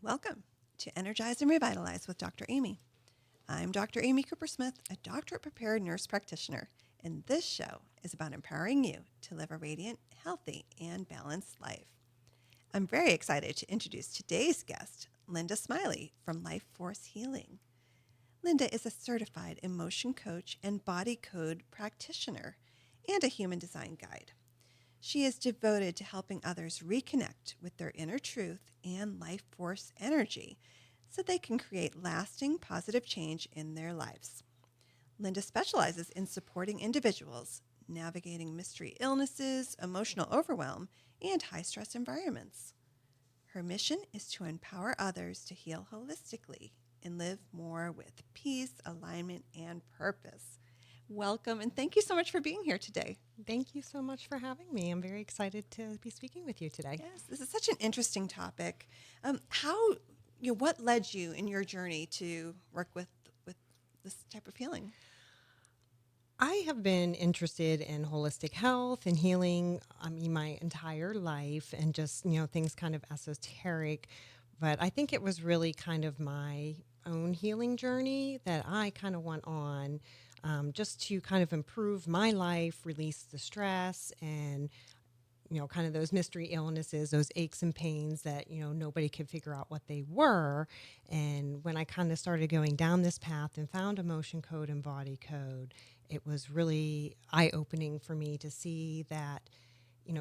Welcome to Energize and Revitalize with Dr. Amy. I'm Dr. Amy Coopersmith, a doctorate prepared nurse practitioner, and this show is about empowering you to live a radiant, healthy, and balanced life. I'm very excited to introduce today's guest, Linda Smiley from Life Force Healing. Linda is a certified emotion coach and body code practitioner and a human design guide. She is devoted to helping others reconnect with their inner truth and life force energy so they can create lasting positive change in their lives. Linda specializes in supporting individuals navigating mystery illnesses, emotional overwhelm, and high-stress environments. Her mission is to empower others to heal holistically and live more with peace, alignment, and purpose. Welcome, and thank you so much for being here today. Thank you so much for having me. I'm very excited to be speaking with you today. Yes, this is such an interesting topic. What led you in your journey to work with this type of healing? I have been interested in holistic health and healing, my entire life, and just, things kind of esoteric. But I think it was really kind of my own healing journey that I kind of went on, just to kind of improve my life, release the stress, and kind of those mystery illnesses, those aches and pains that, nobody could figure out what they were. And when I kind of started going down this path and found emotion code and body code, it was really eye-opening for me to see that,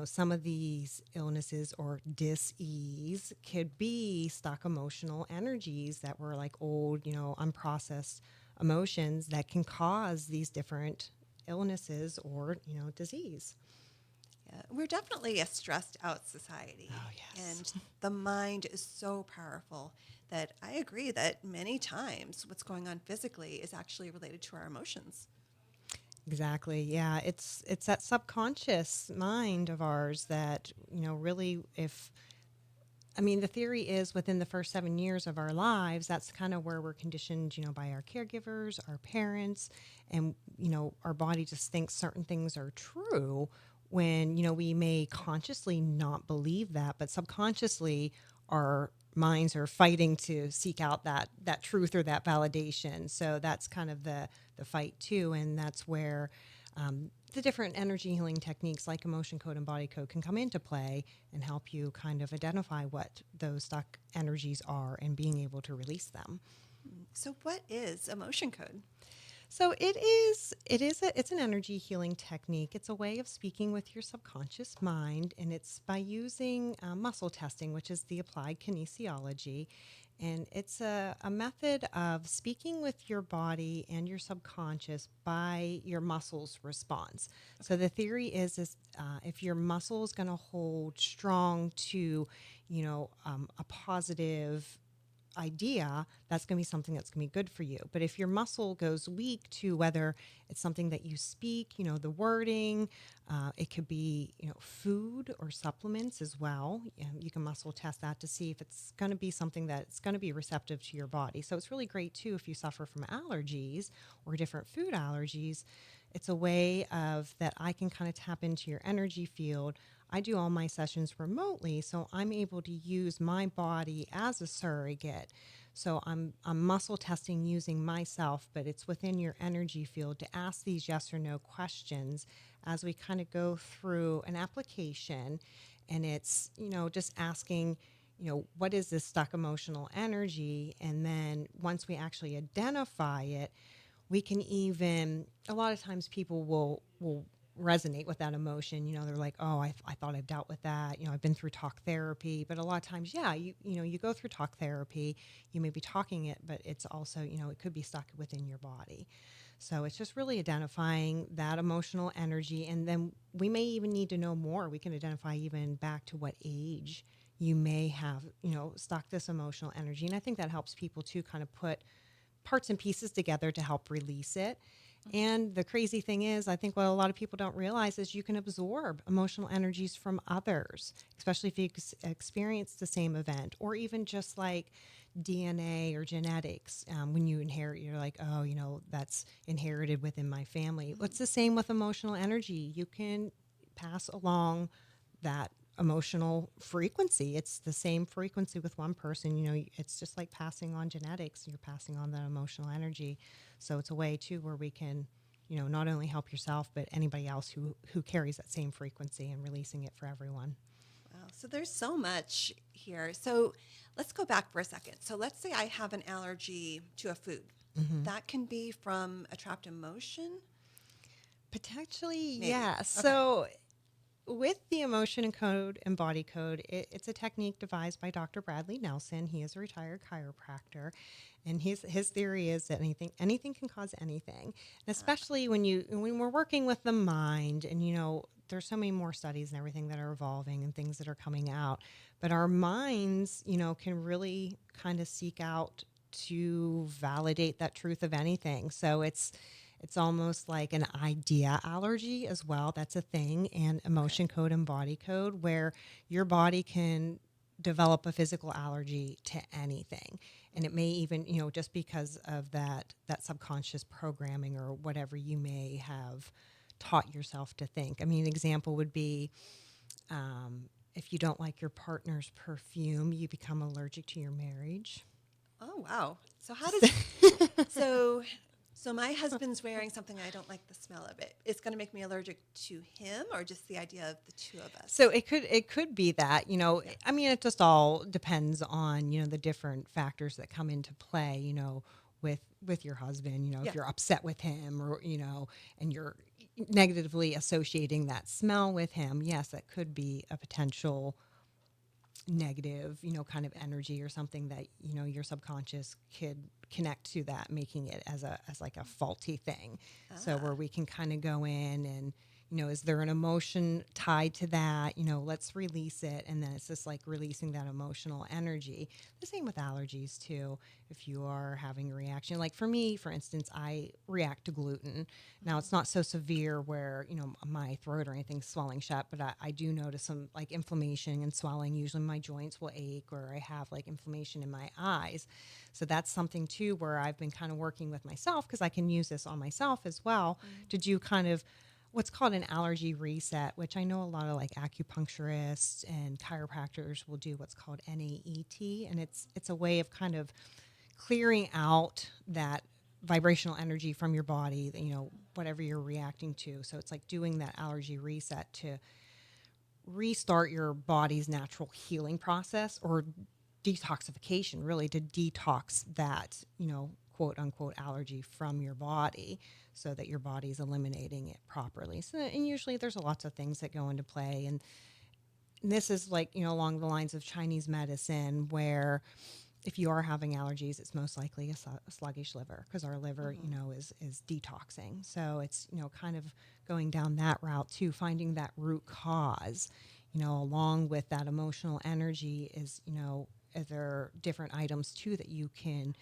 some of these illnesses or dis-ease could be stuck emotional energies that were like old, unprocessed emotions that can cause these different illnesses or, disease. Yeah, we're definitely a stressed out society. Oh, yes. And the mind is so powerful that I agree that many times what's going on physically is actually related to our emotions. Exactly. Yeah, it's that subconscious mind of ours that, really the theory is within the first 7 years of our lives, that's kind of where we're conditioned, by our caregivers, our parents, and, our body just thinks certain things are true when, we may consciously not believe that, but subconsciously our minds are fighting to seek out that truth or that validation. So that's kind of the fight too. And that's where the different energy healing techniques like emotion code and body code can come into play and help you kind of identify what those stuck energies are and being able to release them. So what is emotion code? So it's an energy healing technique. It's a way of speaking with your subconscious mind, and it's by using muscle testing, which is the applied kinesiology. And it's a method of speaking with your body and your subconscious by your muscles' response. So the theory is if your muscle is going to hold strong to, a positive idea, that's going to be something that's going to be good for you. But if your muscle goes weak to whether it's something that you speak, the wording, it could be, food or supplements as well. You can muscle test that to see if it's going to be something that's going to be receptive to your body. So it's really great too if you suffer from allergies or different food allergies. It's a way of that I can kind of tap into your energy field. I do all my sessions remotely, so I'm able to use my body as a surrogate. So I'm muscle testing using myself, but it's within your energy field to ask these yes or no questions as we kind of go through an application. And it's, just asking, what is this stuck emotional energy? And then once we actually identify it, we can even, a lot of times people will resonate with that emotion. They're like, oh, I thought I've dealt with that. I've been through talk therapy. But a lot of times, yeah, you go through talk therapy, you may be talking it, but it's also, it could be stuck within your body. So it's just really identifying that emotional energy. And then we may even need to know more. We can identify even back to what age you may have, stuck this emotional energy. And I think that helps people to kind of put parts and pieces together to help release it. And the crazy thing is, I think what a lot of people don't realize is you can absorb emotional energies from others, especially if you experience the same event, or even just like DNA or genetics. When you inherit, you're like, oh, that's inherited within my family. It's the same with emotional energy. You can pass along that emotional frequency. It's the same frequency with one person. It's just like passing on genetics. You're passing on that emotional energy. So it's a way too where we can, not only help yourself, but anybody else who carries that same frequency, and releasing it for everyone. Wow. So there's so much here. So let's go back for a second. So let's say I have an allergy to a food. Mm-hmm. That can be from a trapped emotion? Potentially, Maybe. yeah. Okay. So with the emotion and code and body code, it's a technique devised by Dr. Bradley Nelson. He is a retired chiropractor, and his theory is that anything can cause anything, and especially when we're working with the mind, and there's so many more studies and everything that are evolving and things that are coming out, but our minds, can really kind of seek out to validate that truth of anything. So it's almost like an idea allergy as well. That's a thing. And emotion code and body code, where your body can develop a physical allergy to anything. And it may even, just because of that subconscious programming or whatever you may have taught yourself to think. I mean, an example would be if you don't like your partner's perfume, you become allergic to your marriage. Oh, wow. So how does so my husband's wearing something I don't like the smell of it. It's going to make me allergic to him, or just the idea of the two of us? So it could be that, I mean, it just all depends on, the different factors that come into play, with your husband, Yeah. if you're upset with him, or, and you're negatively associating that smell with him. Yes, that could be a potential negative, kind of energy or something that, your subconscious could connect to, that making it as like a faulty thing. So where we can kind of go in and, is there an emotion tied to that? Let's release it. And then it's just like releasing that emotional energy. The same with allergies too. If you are having a reaction, like for me, for instance, I react to gluten. Now it's not so severe where, my throat or anything's swelling shut, but I do notice some like inflammation and swelling. Usually my joints will ache, or I have like inflammation in my eyes. So that's something too, where I've been kind of working with myself, because I can use this on myself as well, to do kind of what's called an allergy reset, which I know a lot of like acupuncturists and chiropractors will do what's called NAET. And it's a way of kind of clearing out that vibrational energy from your body, whatever you're reacting to. So it's like doing that allergy reset to restart your body's natural healing process, or detoxification, really, to detox that, quote unquote allergy from your body, so that your body's eliminating it properly. So, and usually there's lots of things that go into play. And this is like, along the lines of Chinese medicine, where if you are having allergies, it's most likely a sluggish liver, because our liver, is detoxing. So it's, kind of going down that route too, finding that root cause, along with that emotional energy is, are there different items too that you can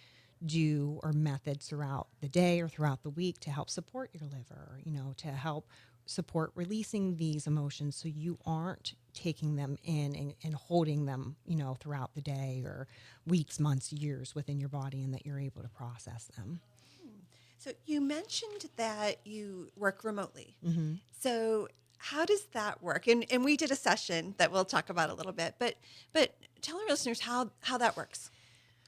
do, or methods throughout the day or throughout the week, to help support your liver, to help support releasing these emotions, so you aren't taking them in and holding them, throughout the day or weeks, months, years within your body, and that you're able to process them. So you mentioned that you work remotely. Mm-hmm. So how does that work? And we did a session that we'll talk about a little bit, but tell our listeners how that works.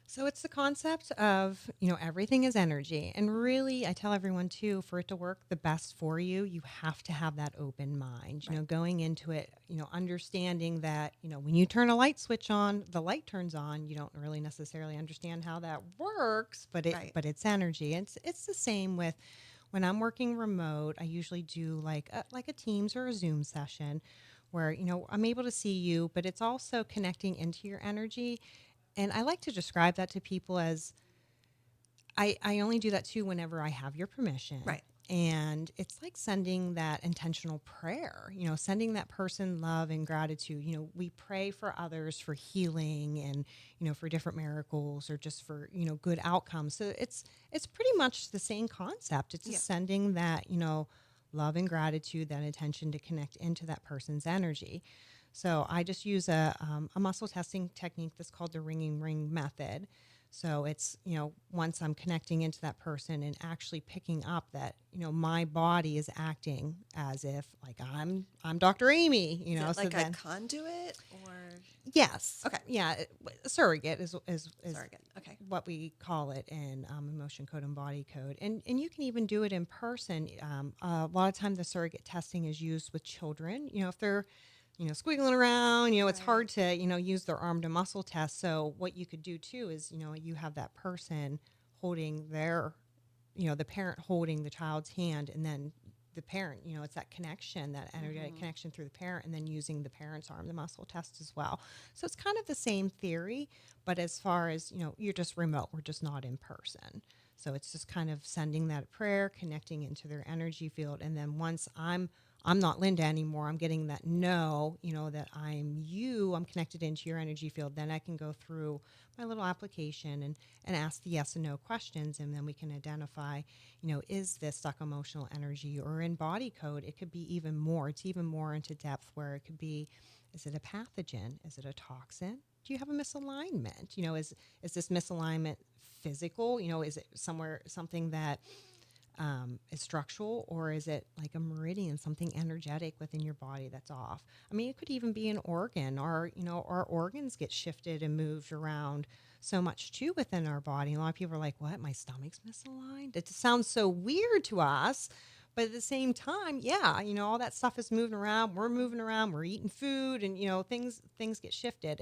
So it's the concept of, everything is energy. And really, I tell everyone too, for it to work the best for you, you have to have that open mind, Right. going into it, understanding that, when you turn a light switch on, the light turns on. You don't really necessarily understand how that works, but Right. it's energy. It's the same with when I'm working remote. I usually do like a Teams or a Zoom session where, I'm able to see you, but it's also connecting into your energy. And I like to describe that to people as I only do that too whenever I have your permission. Right. And it's like sending that intentional prayer, sending that person love and gratitude. We pray for others for healing and, for different miracles, or just for, good outcomes. So it's pretty much the same concept. It's just sending that, love and gratitude, that intention to connect into that person's energy. So I just use a muscle testing technique that's called the ringing ring method. So it's, once I'm connecting into that person and actually picking up that, my body is acting as if like I'm Dr. Amy, Is it so like a then conduit or yes. okay, Yeah, surrogate is surrogate? Okay. what we call it in emotion code and body code, and you can even do it in person. A lot of time the surrogate testing is used with children. If they're squiggling around, it's hard Right. to use their arm to muscle test. So what you could do too is you have that person holding the parent holding the child's hand, and then the parent, it's that connection, that energetic connection through the parent, and then using the parent's arm, the muscle test as well. So it's kind of the same theory, but as far as, you're just remote, we're just not in person. So it's just kind of sending that prayer, connecting into their energy field. And then once I'm not Linda anymore, I'm getting that that I'm you, I'm connected into your energy field, then I can go through my little application and ask the yes and no questions, and then we can identify, is this stuck emotional energy? Or in body code, it could be even more. It's even more into depth where it could be, is it a pathogen? Is it a toxin? Do you have a misalignment? Is this misalignment physical? Is it something that is structural, or is it like a meridian, something energetic within your body that's off? I mean, it could even be an organ, or our organs get shifted and moved around so much too within our body. A lot of people are like, "What? My stomach's misaligned." It sounds so weird to us, but at the same time, yeah, all that stuff is moving around. We're moving around. We're eating food, and things get shifted.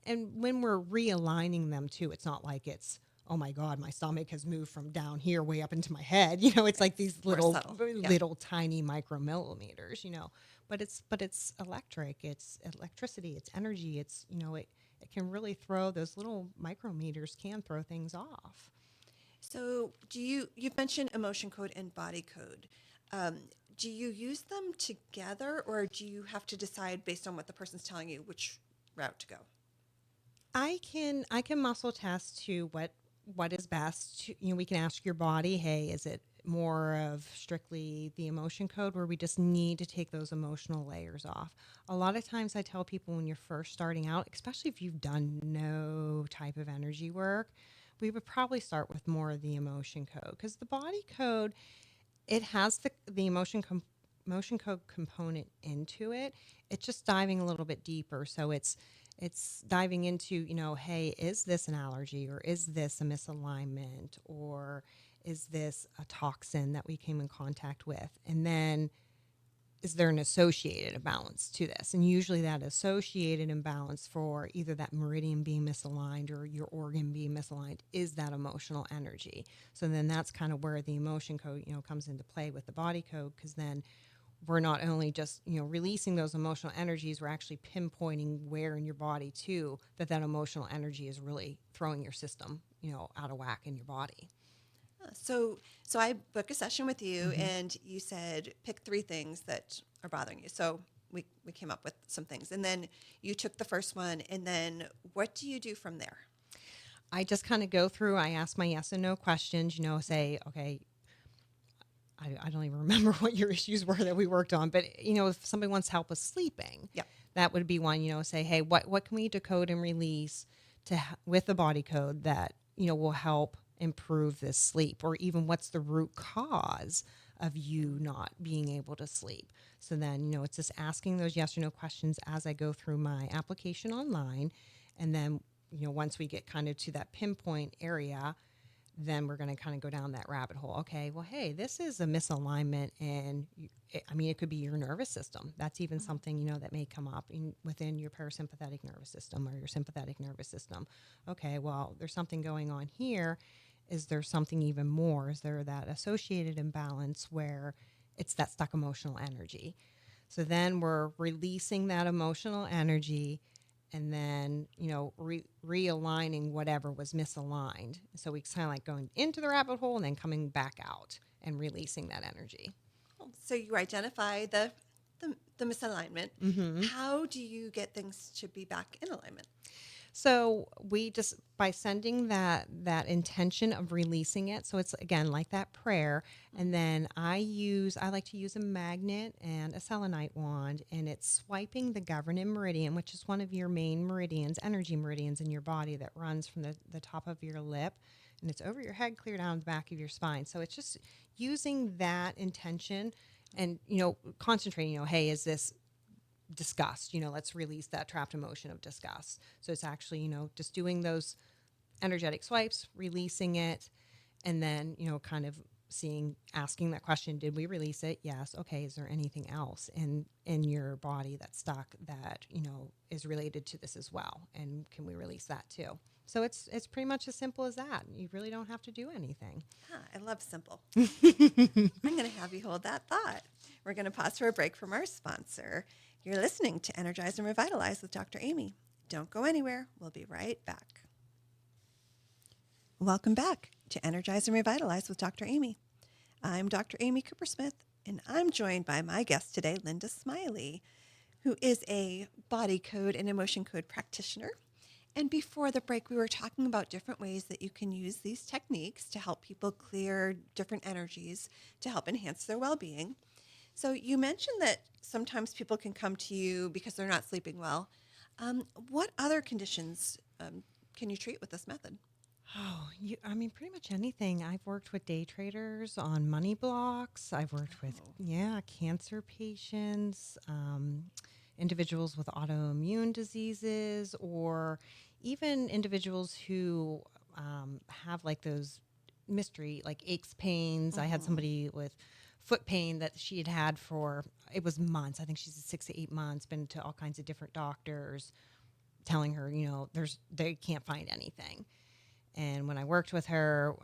And when we're realigning them too, it's not like it's, oh my God, my stomach has moved from down here way up into my head. It's like these More little, subtle. Yeah. little tiny micromillimeters, but it's electric, it's electricity, it's energy. It's, it can really throw, those little micrometers can throw things off. So you've mentioned emotion code and body code. Um, do you use them together, or do you have to decide based on what the person's telling you which route to go? I can muscle test to what is best. We can ask your body, hey, is it more of strictly the emotion code where we just need to take those emotional layers off? A lot of times I tell people when you're first starting out, especially if you've done no type of energy work, we would probably start with more of the emotion code, because the body code, it has the emotion code component into it. It's just diving a little bit deeper. So it's diving into, hey, is this an allergy, or is this a misalignment, or is this a toxin that we came in contact with? And then is there an associated imbalance to this? And usually that associated imbalance for either that meridian being misaligned or your organ being misaligned is that emotional energy. So then that's kind of where the emotion code, comes into play with the body code, because then we're not only just, releasing those emotional energies, we're actually pinpointing where in your body too that emotional energy is really throwing your system, out of whack in your body. So I book a session with you, Mm-hmm. and you said pick 3 things that are bothering you. So we came up with some things, and then you took the first one, and then what do you do from there? I just kind of go through, I ask my yes and no questions, say, okay, I don't even remember what your issues were that we worked on, but if somebody wants help with sleeping, Yeah. that would be one. Say, hey, what can we decode and release with the body code that will help improve this sleep, or even what's the root cause of you not being able to sleep. So then it's just asking those yes or no questions as I go through my application online, and then once we get kind of to that pinpoint area, then we're going to kind of go down that rabbit hole. Okay, well, hey, this is a misalignment, and it could be your nervous system. That's even something, that may come up within your parasympathetic nervous system or your sympathetic nervous system. Okay, well, there's something going on here. Is there something even more? Is there that associated imbalance where it's that stuck emotional energy? So then we're releasing that emotional energy, and then realigning whatever was misaligned. So we kind of like going into the rabbit hole and then coming back out and releasing that energy. So you identify the misalignment. Mm-hmm. How do you get things to be back in alignment? So we just by sending that intention of releasing it. So it's again like that prayer, and then I like to use a magnet and a selenite wand, and it's swiping the governing meridian, which is one of your main meridians, energy meridians in your body that runs from the top of your lip, and it's over your head, clear down the back of your spine. So it's just using that intention, and concentrating. Hey, is this disgust? Let's release that trapped emotion of disgust. So it's actually, just doing those energetic swipes, releasing it, and then, kind of asking that question, did we release it? Yes. Okay. Is there anything else in your body that's stuck that, is related to this as well? And can we release that too? So it's pretty much as simple as that. You really don't have to do anything. I love simple. I'm going to have you hold that thought. We're going to pause for a break from our sponsor. You're listening to Energize and Revitalize with Dr. Amy. Don't go anywhere. We'll be right back. Welcome back to Energize and Revitalize with Dr. Amy. I'm Dr. Amy Coopersmith, and I'm joined by my guest today, Linda Smiley, who is a body code and emotion code practitioner. And before the break, we were talking about different ways that you can use these techniques to help people clear different energies to help enhance their well-being. So you mentioned that sometimes people can come to you because they're not sleeping well. What other conditions can you treat with this method? Pretty much anything. I've worked with day traders on money blocks. I've worked with, cancer patients, individuals with autoimmune diseases, or even individuals who have like those mystery, like aches, pains. I had somebody with foot pain that she had for, it was months. I think she's 6 to 8 months, been to all kinds of different doctors telling her, they can't find anything. And when I worked with her,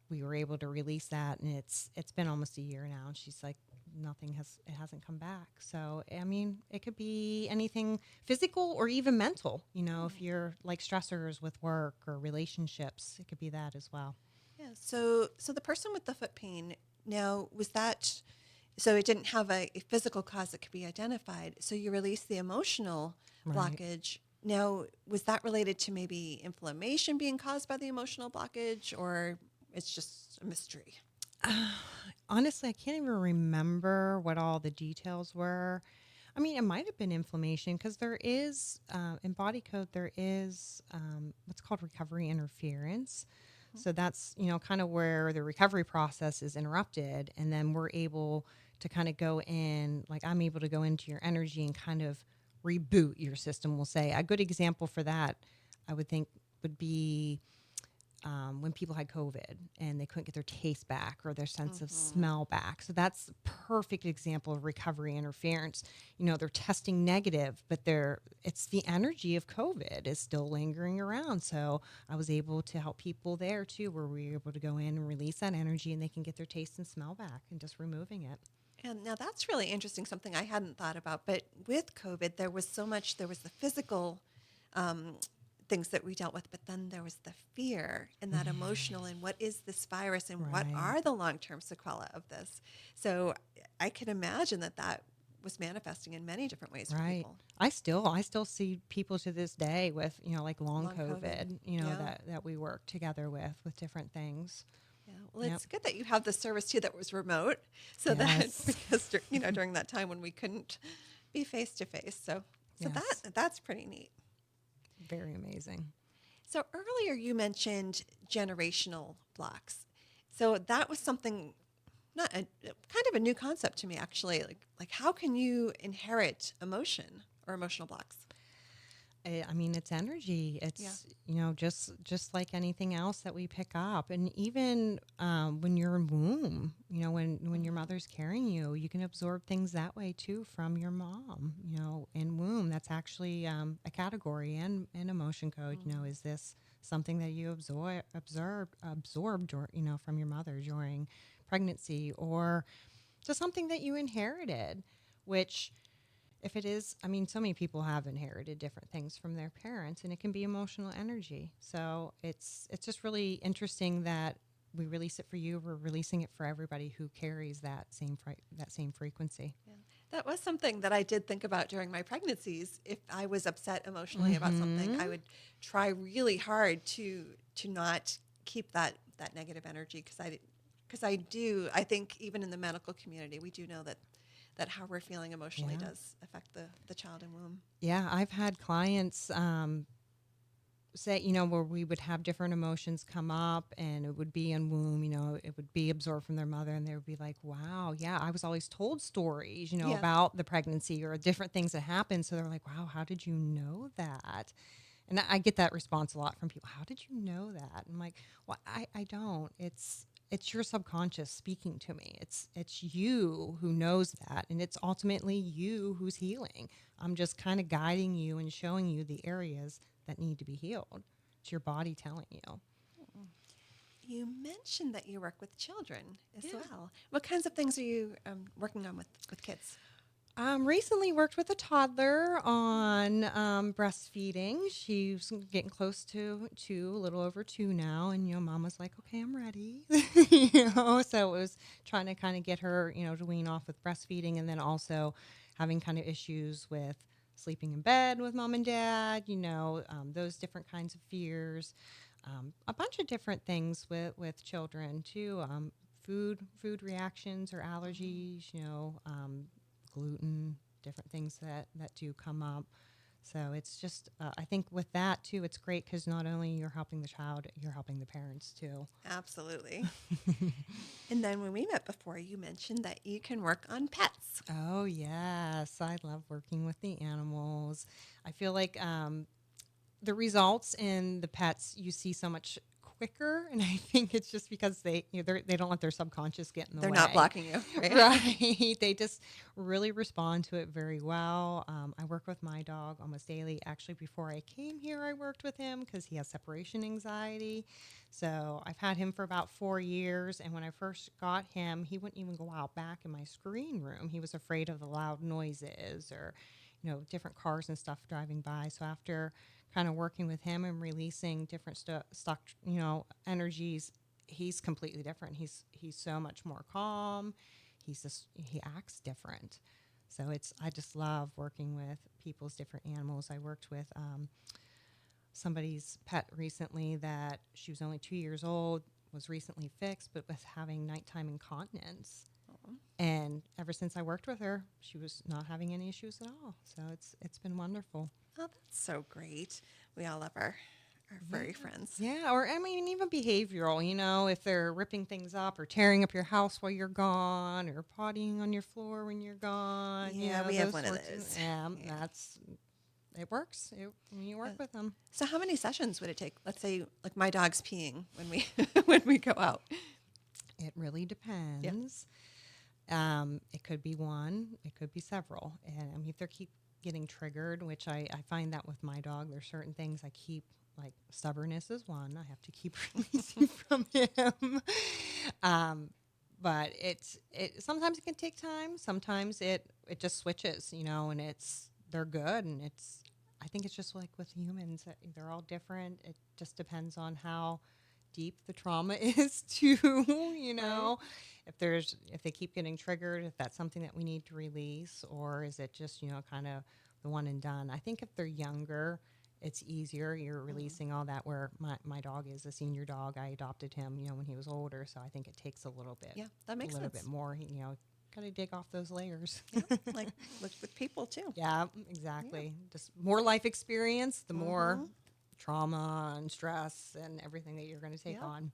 we were able to release that, and it's been almost a year now, and she's like, it hasn't come back. So, it could be anything physical or even mental, if you're like stressors with work or relationships, it could be that as well. Yeah. So the person with the foot pain, now, was that, so it didn't have a physical cause that could be identified. So you released the emotional blockage. Now, was that related to maybe inflammation being caused by the emotional blockage, or it's just a mystery? Honestly, I can't even remember what all the details were. It might have been inflammation, because there is, in body code, there is what's called recovery interference. So that's, kind of where the recovery process is interrupted. And then we're able to kind of go in, like I'm able to go into your energy and kind of reboot your system, we'll say. A good example for that, I would think, would be when people had COVID and they couldn't get their taste back or their sense of smell back. So that's a perfect example of recovery interference. They're testing negative, but it's the energy of COVID is still lingering around. So I was able to help people there too, where we were able to go in and release that energy, and they can get their taste and smell back, and just removing it. And now that's really interesting, something I hadn't thought about. But with COVID, there was the physical things that we dealt with, but then there was the fear and that emotional, and what is this virus, and what are the long-term sequelae of this? So I can imagine that was manifesting in many different ways for people. I still see people to this day with, like long COVID. That we work together with different things. Yeah. Well, it's good that you have the service too that was remote, so that because during that time when we couldn't be face to face, so that's pretty neat. Very amazing. So earlier you mentioned generational blocks. So that was something, kind of a new concept to me, actually. Like how can you inherit emotion or emotional blocks? It's energy. It's, just like anything else that we pick up. And even when you're in womb, when your mother's carrying you, you can absorb things that way too from your mom, in womb. That's actually a category and an emotion code. Is this something that you absorbed or, from your mother during pregnancy, or just something that you inherited, which... If it is, so many people have inherited different things from their parents, and it can be emotional energy. So it's just really interesting that we release it for you. We're releasing it for everybody who carries that same frequency. Yeah. That was something that I did think about during my pregnancies. If I was upset emotionally about something, I would try really hard to not keep that negative energy, because I think even in the medical community we do know that how we're feeling emotionally Yeah. does affect the child in womb. Yeah, I've had clients say, where we would have different emotions come up and it would be in womb, it would be absorbed from their mother and they would be like, wow, yeah, I was always told stories, Yeah. about the pregnancy or different things that happened. So they're like, wow, how did you know that? And I get that response a lot from people. How did you know that? I'm like, well, I don't. It's your subconscious speaking to me. It's you who knows that, and it's ultimately you who's healing. I'm just kind of guiding you and showing you the areas that need to be healed. It's your body telling you. You mentioned that you work with children as Yeah. well. What kinds of things are you working on with kids? Recently worked with a toddler on breastfeeding. She's getting close to 2, a little over 2 now, and mom was like, "Okay, I'm ready." So it was trying to kind of get her, to wean off with breastfeeding, and then also having kind of issues with sleeping in bed with mom and dad. Those different kinds of fears, a bunch of different things with children too. Food reactions or allergies. Gluten, different things that do come up. So it's just, I think with that too, it's great because not only you're helping the child, you're helping the parents too. Absolutely. And then when we met before, you mentioned that you can work on pets. Oh, yes. I love working with the animals. I feel like the results in the pets you see so much quicker, and I think it's just because they don't let their subconscious get in the They're way. not blocking you, right? Right. They just really respond to it very well. I work with my dog almost daily. Actually, before I came here, I worked with him because he has separation anxiety. So I've had him for about 4 years. And when I first got him, he wouldn't even go out back in my screen room. He was afraid of the loud noises or, different cars and stuff driving by. So after kind of working with him and releasing different stock, energies, he's completely different. He's so much more calm. He acts different. So I just love working with people's different animals. I worked with somebody's pet recently that she was only 2 years old, was recently fixed, but was having nighttime incontinence. Oh, And ever since I worked with her, she was not having any issues at all. So it's been wonderful. that's so great. We all love our furry friends. Yeah, or I mean, even behavioral, if they're ripping things up or tearing up your house while you're gone or pottying on your floor when you're gone, Yeah, we have those one of sorts those. yeah, Yeah. it works when you work with them. So how many sessions would it take? Let's say like my dog's peeing when we when we go out. It really Yeah. depends. It could be one, it could be several. And I mean, if they keep getting triggered, which I find that with my dog, there's certain things I keep, like stubbornness is one. I have to keep releasing from him. But it sometimes it can take time. Sometimes it just switches, and they're good. And I think it's just like with humans, they're all different. It just depends on how deep the trauma is too, Right. if they keep getting triggered, if that's something that we need to release, or is it just, kind of the one and done. I think if they're younger, it's easier. You're releasing all that, where my dog is a senior dog. I adopted him, when he was older, so I think it takes a little bit Yeah, that makes sense. more, got to dig off those layers. Yeah, like with people too. Yeah, exactly. Just more life experience, the more Mm-hmm. trauma and stress and everything that you're going to take Yeah. on.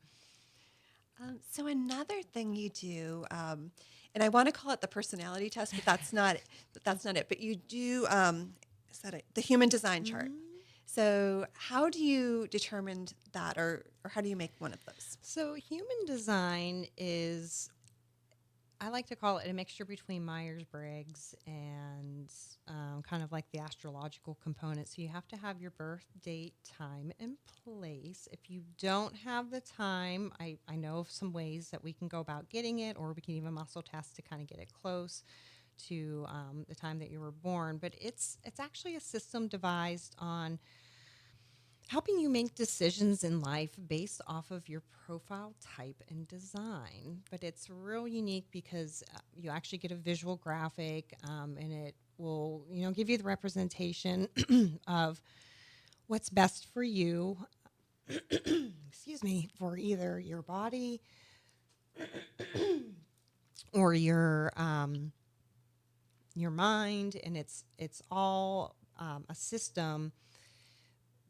So another thing you do, and I want to call it the personality test, but that's not it. But you do is that it? The human design chart. So how do you determine that, or how do you make one of those? So, human design is, I like to call it a mixture between Myers Briggs and kind of like the astrological component. So, you have to have your birth date, time, and place. If you don't have the time, I know of some ways that we can go about getting it, or we can even muscle test to kind of get it close to the time that you were born. But it's actually a system devised on helping you make decisions in life based off of your profile type and design. But it's real unique because you actually get a visual graphic, and it will, give you the representation of what's best for you. Excuse me, for either your body or your mind, and it's all a system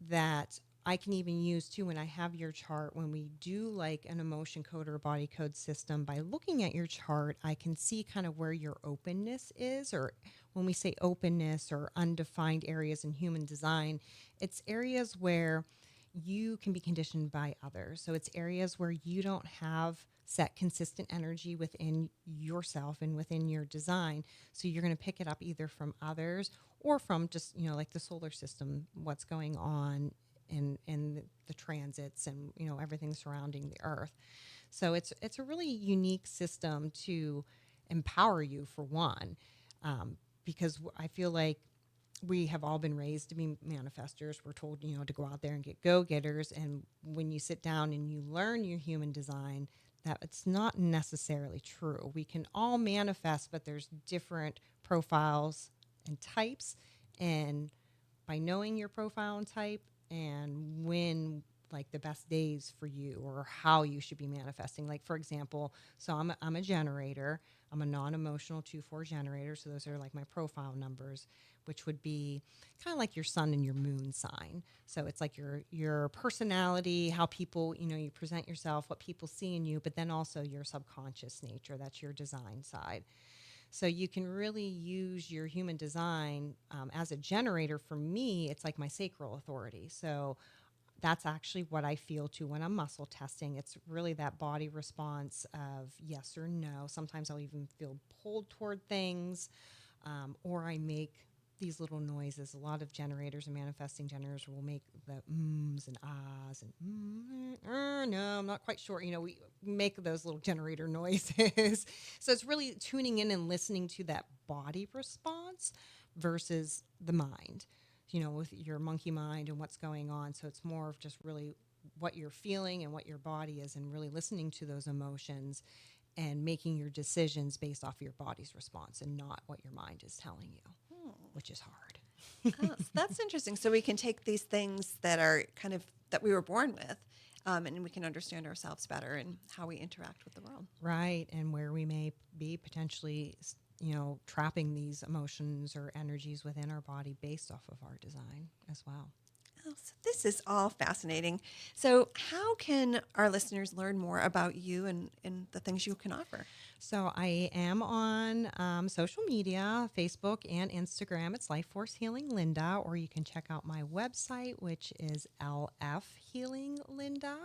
that I can even use too when I have your chart. When we do like an emotion code or a body code system, by looking at your chart, I can see kind of where your openness is, or when we say openness or undefined areas in human design, it's areas where you can be conditioned by others. So it's areas where you don't have set consistent energy within yourself and within your design. So you're going to pick it up either from others or from just, like the solar system, what's going on in the transits and, everything surrounding the earth. So it's a really unique system to empower you, for one, because I feel like we have all been raised to be manifestors. We're told, to go out there and get go-getters. And when you sit down and you learn your human design, that it's not necessarily true. We can all manifest, but there's different profiles and types. And by knowing your profile and type and when, like, the best days for you or how you should be manifesting. Like, for example, so I'm a generator. I'm a non-emotional 2-4 generator. So those are like my profile numbers, which would be kind of like your sun and your moon sign. So it's like your personality, how people, you present yourself, what people see in you, but then also your subconscious nature. That's your design side. So you can really use your human design as a generator. For me, it's like my sacral authority. So that's actually what I feel too when I'm muscle testing. It's really that body response of yes or no. Sometimes I'll even feel pulled toward things, or I make these little noises. A lot of generators and manifesting generators will make the ums and ahs and no, I'm not quite sure. We make those little generator noises. So it's really tuning in and listening to that body response versus the mind, with your monkey mind and what's going on. So it's more of just really what you're feeling and what your body is, and really listening to those emotions and making your decisions based off of your body's response and not what your mind is telling you, which is hard. Oh, so that's interesting. So we can take these things that are kind of that we were born with, and we can understand ourselves better and how we interact with the world. Right. And where we may be potentially, trapping these emotions or energies within our body based off of our design as well. Oh, so this is all fascinating. So how can our listeners learn more about you and the things you can offer? So I am on social media, Facebook and Instagram. It's Life Force Healing Linda, or you can check out my website, which is LF Healing Linda.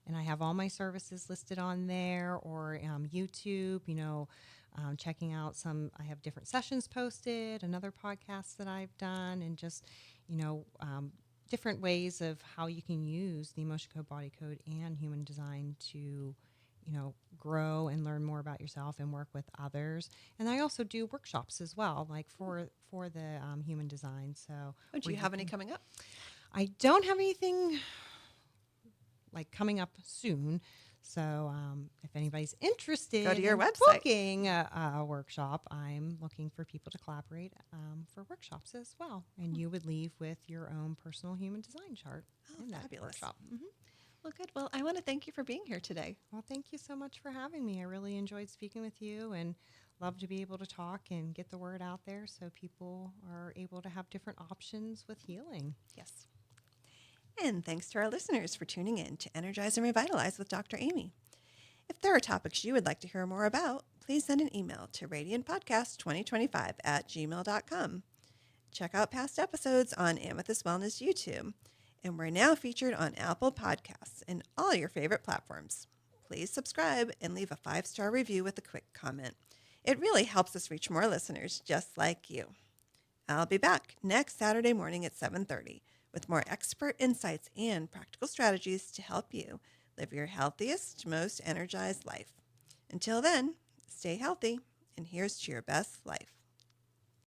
And I have all my services listed on there, or YouTube, checking out I have different sessions posted, another podcast that I've done, and just, different ways of how you can use the emotion code, body code, and human design to, grow and learn more about yourself and work with others. And I also do workshops as well, like for the human design. So, Do you have any coming up? I don't have anything like coming up soon. So if anybody's interested Go to your in website. booking a workshop, I'm looking for people to collaborate for workshops as well. And you would leave with your own personal human design chart in that Fabulous. workshop. Mm-hmm. Well, good. Well, I want to thank you for being here today. Well, thank you so much for having me. I really enjoyed speaking with you, and love to be able to talk and get the word out there so people are able to have different options with healing. Yes. And thanks to our listeners for tuning in to Energize and Revitalize with Dr. Amy. If there are topics you would like to hear more about, please send an email to radiantpodcast2025@gmail.com. Check out past episodes on Amethyst Wellness YouTube. And we're now featured on Apple Podcasts and all your favorite platforms. Please subscribe and leave a 5-star review with a quick comment. It really helps us reach more listeners just like you. I'll be back next Saturday morning at 7:30 with more expert insights and practical strategies to help you live your healthiest, most energized life. Until then, stay healthy, and here's to your best life.